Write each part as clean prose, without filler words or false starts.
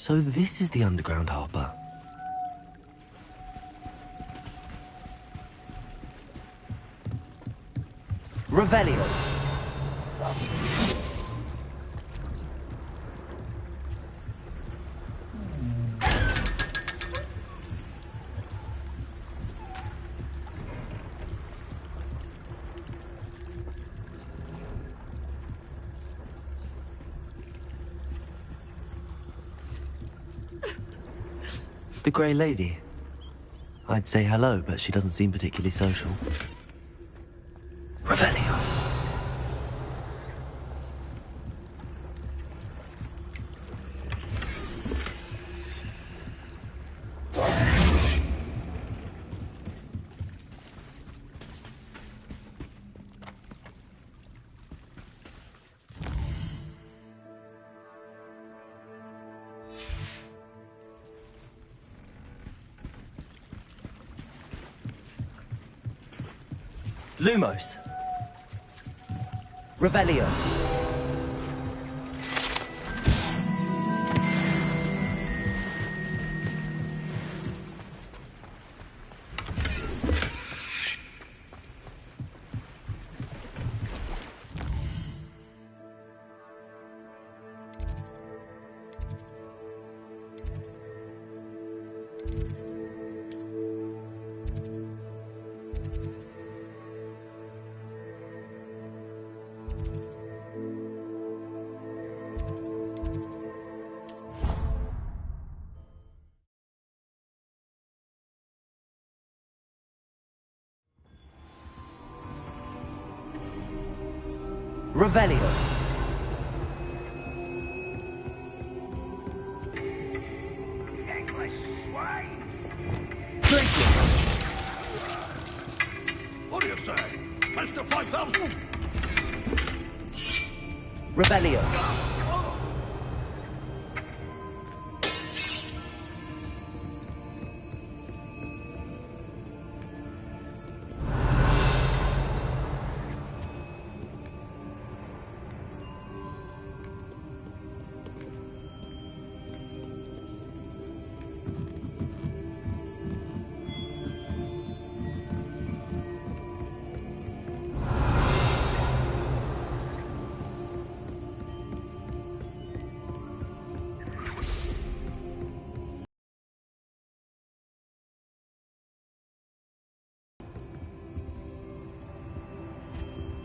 So this is the underground harbour. Revelio. The Grey Lady. I'd say hello, but she doesn't seem particularly social. Revelio. Lumos. Revelio. Revelio. English swine! What do you say? Mr. 5000? Revelio.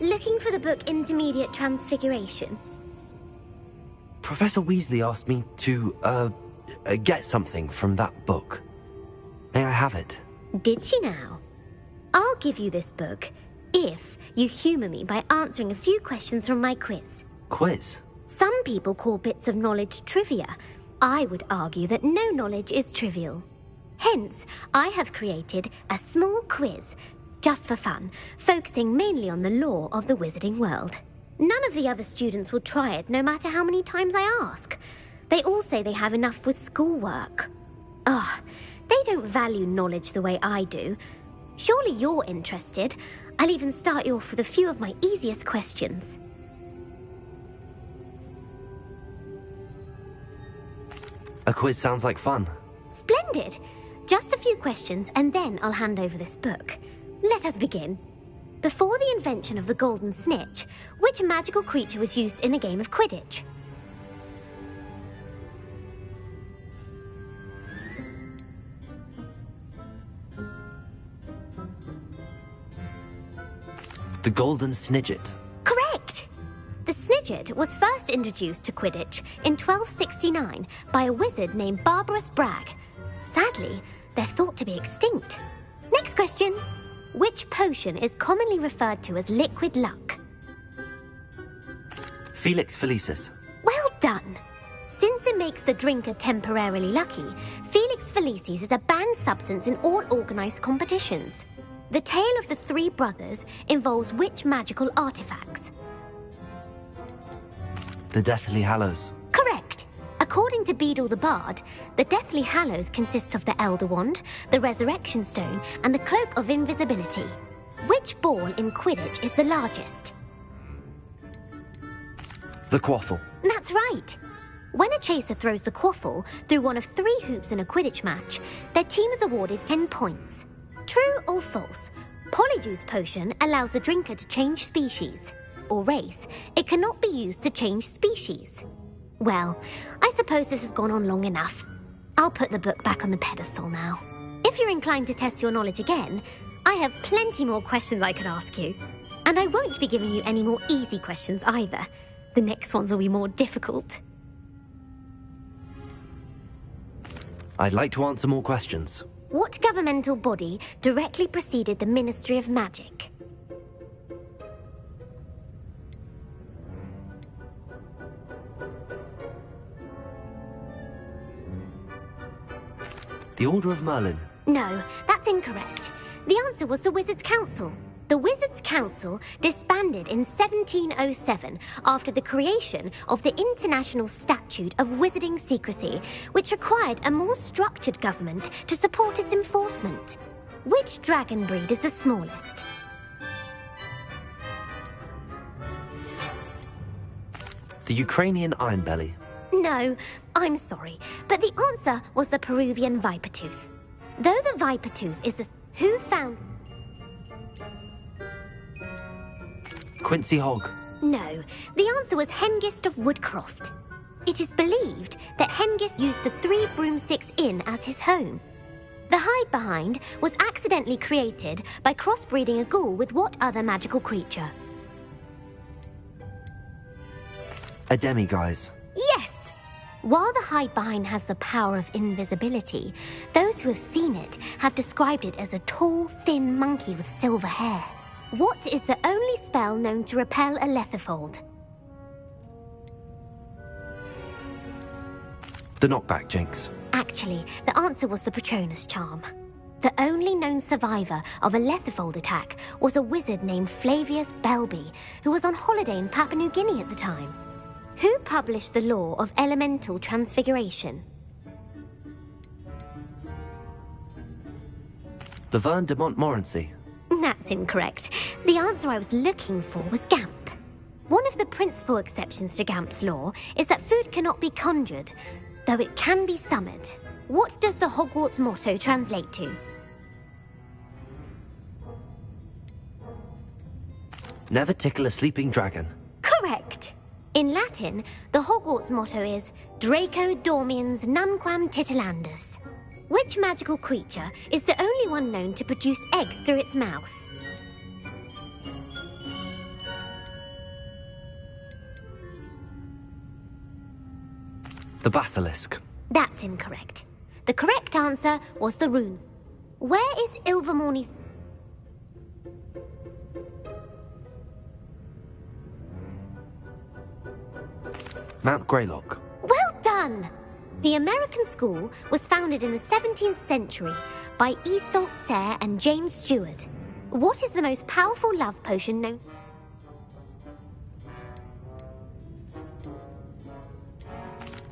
Looking for the book Intermediate Transfiguration? Professor Weasley asked me to, get something from that book. May I have it? Did she now? I'll give you this book if you humour me by answering a few questions from my quiz. Quiz? Some people call bits of knowledge trivia. I would argue that no knowledge is trivial. Hence, I have created a small quiz, just for fun, focusing mainly on the lore of the wizarding world. None of the other students will try it, no matter how many times I ask. They all say they have enough with schoolwork. Ugh, they don't value knowledge the way I do. Surely you're interested. I'll even start you off with a few of my easiest questions. A quiz sounds like fun. Splendid! Just a few questions and then I'll hand over this book. Let us begin. Before the invention of the golden snitch, which magical creature was used in a game of Quidditch? The Golden Snidget. Correct! The Snidget was first introduced to Quidditch in 1269 by a wizard named Barbarous Bragg. Sadly, they're thought to be extinct. Next question. Which potion is commonly referred to as liquid luck? Felix Felicis. Well done! Since it makes the drinker temporarily lucky, Felix Felicis is a banned substance in all organised competitions. The tale of the three brothers involves which magical artifacts? The Deathly Hallows. Correct! According to Beadle the Bard, the Deathly Hallows consists of the Elder Wand, the Resurrection Stone, and the Cloak of Invisibility. Which ball in Quidditch is the largest? The Quaffle. That's right! When a chaser throws the quaffle through one of 3 hoops in a Quidditch match, their team is awarded 10 points. True or false? Polyjuice potion allows the drinker to change species. Or race, it cannot be used to change species. Well, I suppose this has gone on long enough. I'll put the book back on the pedestal now. If you're inclined to test your knowledge again, I have plenty more questions I could ask you. And I won't be giving you any more easy questions either. The next ones will be more difficult. I'd like to answer more questions. What governmental body directly preceded the Ministry of Magic? The Order of Merlin. No, that's incorrect. The answer was the Wizards' Council. The Wizards' Council disbanded in 1707 after the creation of the International Statute of Wizarding Secrecy, which required a more structured government to support its enforcement. Which dragon breed is the smallest? The Ukrainian Ironbelly. No, I'm sorry, but the answer was the Peruvian Vipertooth. Though the Vipertooth is a... Who found... Quincy Hogg. No, the answer was Hengist of Woodcroft. It is believed that Hengist used the 3 Broomsticks Inn as his home. The hide-behind was accidentally created by crossbreeding a ghoul with what other magical creature? A demiguise. Yes! While the hide-behind has the power of invisibility, those who have seen it have described it as a tall, thin monkey with silver hair. What is the only spell known to repel a lethifold? The knockback jinx. Actually, the answer was the Patronus charm. The only known survivor of a lethifold attack was a wizard named Flavius Belby, who was on holiday in Papua New Guinea at the time. Who published the law of elemental transfiguration? Laverne de Montmorency. That's incorrect. The answer I was looking for was Gamp. One of the principal exceptions to Gamp's law is that food cannot be conjured, though it can be summoned. What does the Hogwarts motto translate to? Never tickle a sleeping dragon. Correct. In Latin, the Hogwarts motto is Draco Dormiens Nunquam Titilandus. Which magical creature is the only one known to produce eggs through its mouth? The basilisk. That's incorrect. The correct answer was the runes. Where is Ilvermorny's... Mount Greylock. Well done! The American school was founded in the 17th century by Isolde Sayre and James Stewart. What is the most powerful love potion known?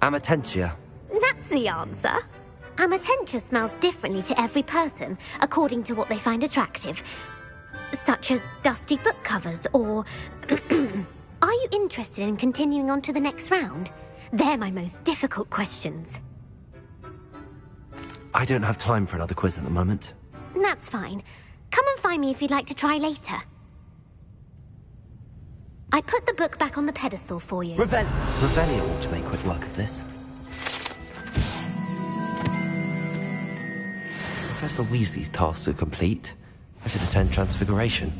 Amatentia. That's the answer. Amatentia smells differently to every person, according to what they find attractive. Such as dusty book covers or... Are you interested in continuing on to the next round? They're my most difficult questions. I don't have time for another quiz at the moment. That's fine. Come and find me if you'd like to try later. I put the book back on the pedestal for you. Revelio ought to make quick work of this. Professor Weasley's tasks are complete. I should attend Transfiguration.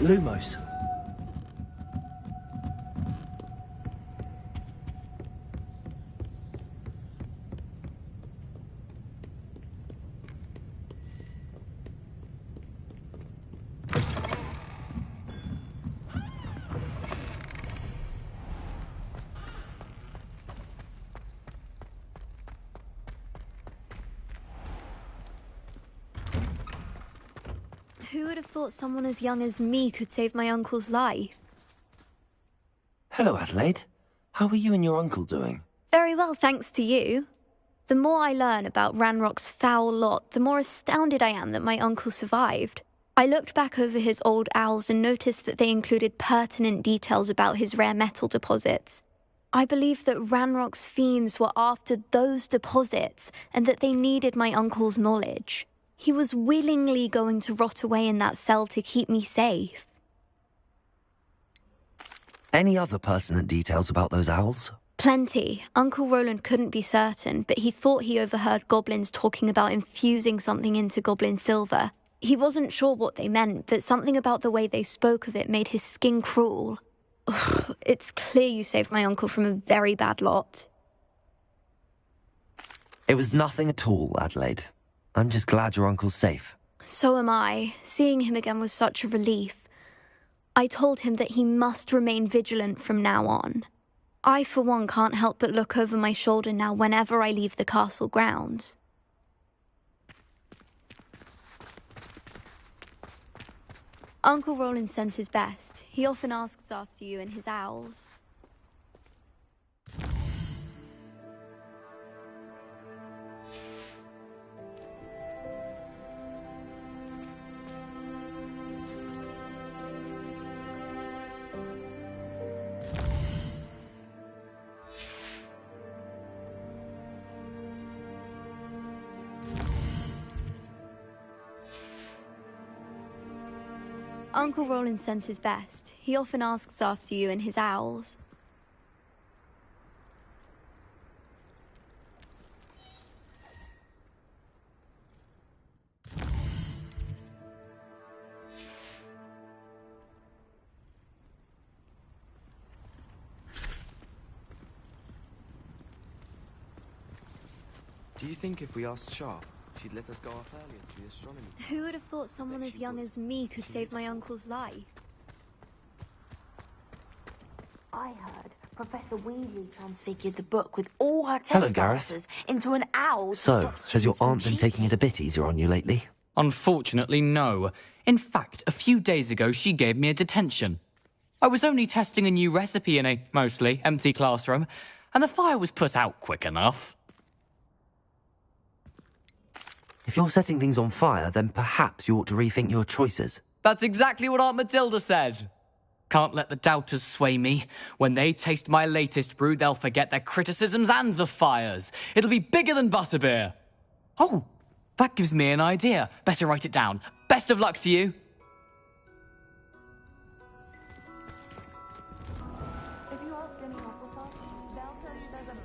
Lumos. Who would have thought someone as young as me could save my uncle's life? Hello, Adelaide. How are you and your uncle doing? Very well, thanks to you. The more I learn about Ranrock's foul lot, the more astounded I am that my uncle survived. I looked back over his old owls and noticed that they included pertinent details about his rare metal deposits. I believe that Ranrock's fiends were after those deposits and that they needed my uncle's knowledge. He was willingly going to rot away in that cell to keep me safe. Any other pertinent details about those owls? Plenty. Uncle Roland couldn't be certain, but he thought he overheard goblins talking about infusing something into goblin silver. He wasn't sure what they meant, but something about the way they spoke of it made his skin crawl. Ugh, it's clear you saved my uncle from a very bad lot. It was nothing at all, Adelaide. I'm just glad your uncle's safe. So am I. Seeing him again was such a relief. I told him that he must remain vigilant from now on. I, for one, can't help but look over my shoulder now whenever I leave the castle grounds. Uncle Roland sends his best. He often asks after you and his owls. Uncle Roland sends his best. He often asks after you and his owls. Do you think if we asked Sharp, she'd let us go off earlier to the astronomy? Who would have thought someone as young as me could save my uncle's life? I heard Professor Weasley transfigured the book with all her Hello, test Gareth. answers into an owl. So, has your aunt been taking it a bit easier on you lately? Unfortunately, no. In fact, a few days ago, she gave me a detention. I was only testing a new recipe in a mostly empty classroom, and the fire was put out quick enough. If you're setting things on fire, then perhaps you ought to rethink your choices. That's exactly what Aunt Matilda said. Can't let the doubters sway me. When they taste my latest brew, they'll forget their criticisms and the fires. It'll be bigger than butterbeer. Oh, that gives me an idea. Better write it down. Best of luck to you. If you ask any Hufflepuff, they'll tell you there's a...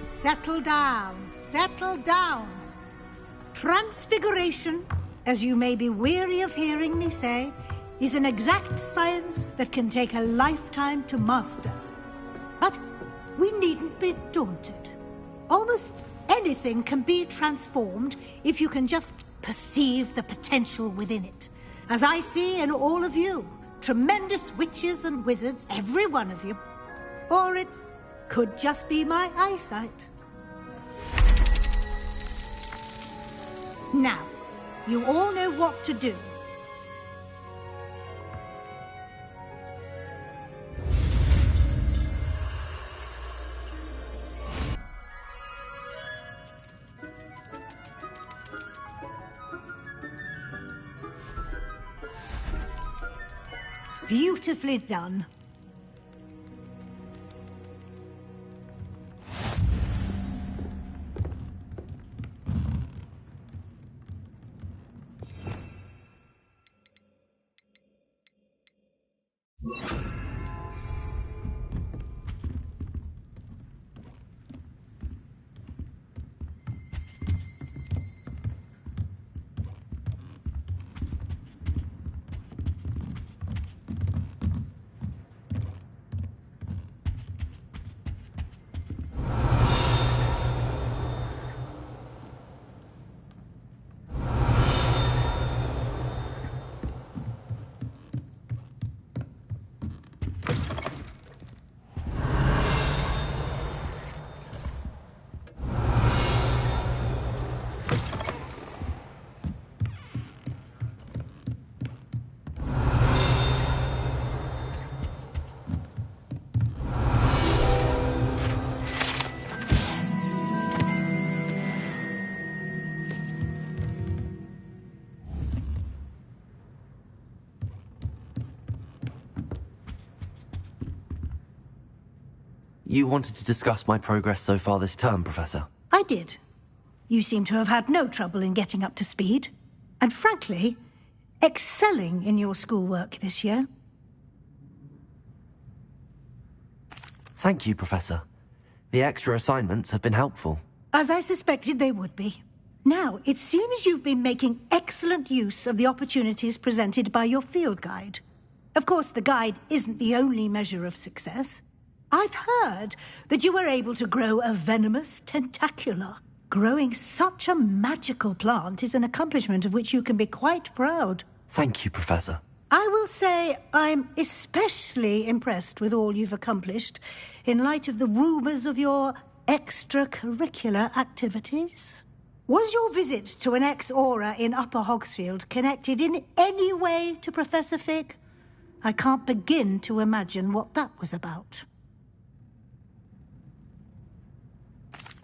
Settle down, settle down. Transfiguration, as you may be weary of hearing me say, is an exact science that can take a lifetime to master. But we needn't be daunted. Almost anything can be transformed if you can just perceive the potential within it. As I see in all of you, tremendous witches and wizards, every one of you. Or it could just be my eyesight. Now, you all know what to do. Beautifully done. you wanted to discuss my progress so far this term, Professor. I did. You seem to have had no trouble in getting up to speed. And frankly, excelling in your schoolwork this year. Thank you, Professor. The extra assignments have been helpful. As I suspected they would be. Now, it seems you've been making excellent use of the opportunities presented by your field guide. Of course, the guide isn't the only measure of success. I've heard that you were able to grow a venomous tentacula. Growing such a magical plant is an accomplishment of which you can be quite proud. Thank you, Professor. I will say I'm especially impressed with all you've accomplished in light of the rumours of your extracurricular activities. Was your visit to an ex-aura in Upper Hogsfield connected in any way to Professor Fig? I can't begin to imagine what that was about.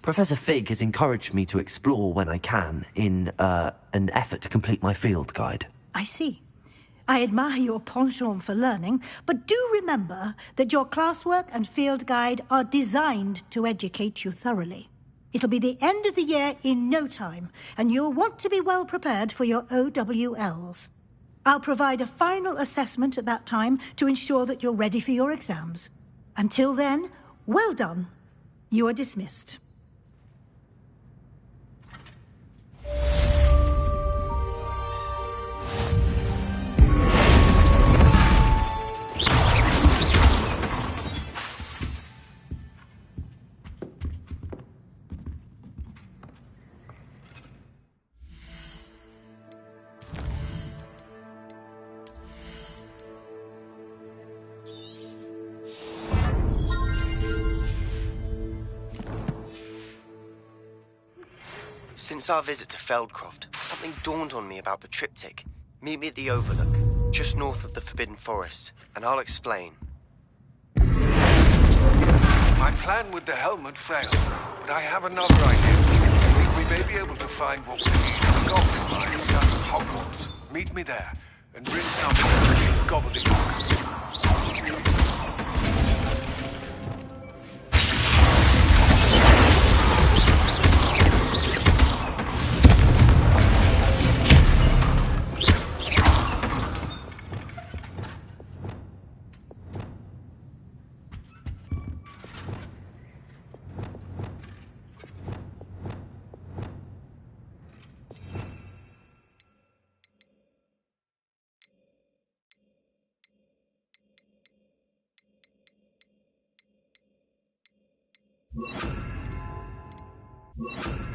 Professor Fig has encouraged me to explore when I can in an effort to complete my field guide. I see. I admire your penchant for learning, but do remember that your classwork and field guide are designed to educate you thoroughly. It'll be the end of the year in no time, and you'll want to be well prepared for your OWLs. I'll provide a final assessment at that time to ensure that you're ready for your exams. Until then, well done. You are dismissed. Since our visit to Feldcroft, something dawned on me about the triptych. Meet me at the Overlook, just north of the Forbidden Forest, and I'll explain. My plan with the helmet failed, but I have another idea. I think we may be able to find what we need in the Goblin Mines out of Hogwarts. Meet me there, and bring some of these gobbledygook. You